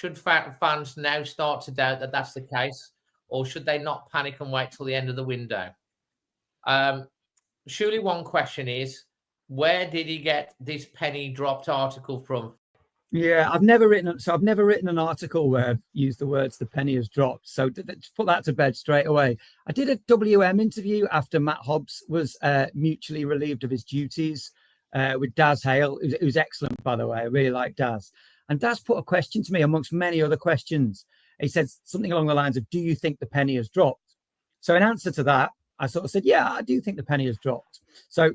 Should fans now start to doubt that that's the case, or should they not panic and wait till the end of the window? Surely one question is, where did he get this penny dropped article from? Yeah, I've never written an article where I've used the words "the penny has dropped." So to put that to bed straight away. I did a WM interview after Matt Hobbs was mutually relieved of his duties with Daz Hale. It was excellent, by the way. I really like Daz. And Daz put a question to me amongst many other questions. He said something along the lines of, "Do you think the penny has dropped?" So in answer to that, I sort of said, "Yeah, I do think the penny has dropped." So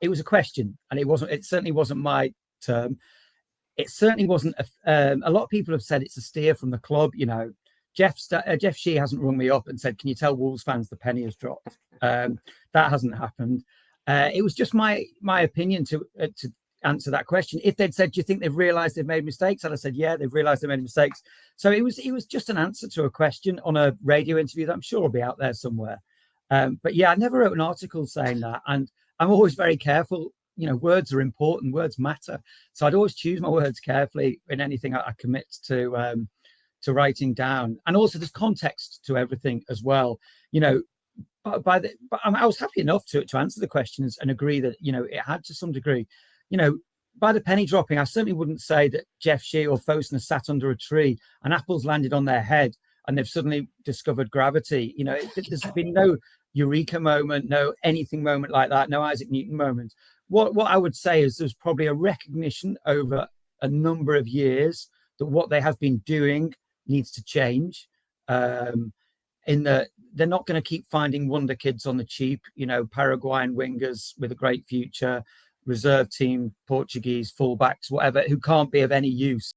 it was a question, and it certainly wasn't my term. It certainly wasn't. A lot of people have said it's a steer from the club. You know, Jeff Shee hasn't rung me up and said, "Can you tell Wolves fans the penny has dropped?" That hasn't happened. It was just my opinion to answer that question. If they'd said, "Do you think they've realised they've made mistakes?" I'd have said, "Yeah, they've realised they made mistakes." So it was just an answer to a question on a radio interview that I'm sure will be out there somewhere. But yeah, I never wrote an article saying that, and I'm always very careful. You know, words are important, words matter. So I'd always choose my words carefully in anything I commit to writing down. And also there's context to everything as well. You know, but I was happy enough to answer the questions and agree that, you know, it had to some degree. You know, by the penny dropping, I certainly wouldn't say that Jeff Shee or Fosun sat under a tree and apples landed on their head and they've suddenly discovered gravity. You know, there's been no eureka moment, no anything moment like that, no Isaac Newton moment. What I would say is there's probably a recognition over a number of years that what they have been doing needs to change. In that they're not going to keep finding wonder kids on the cheap, you know, Paraguayan wingers with a great future, reserve team, Portuguese fullbacks, whatever, who can't be of any use.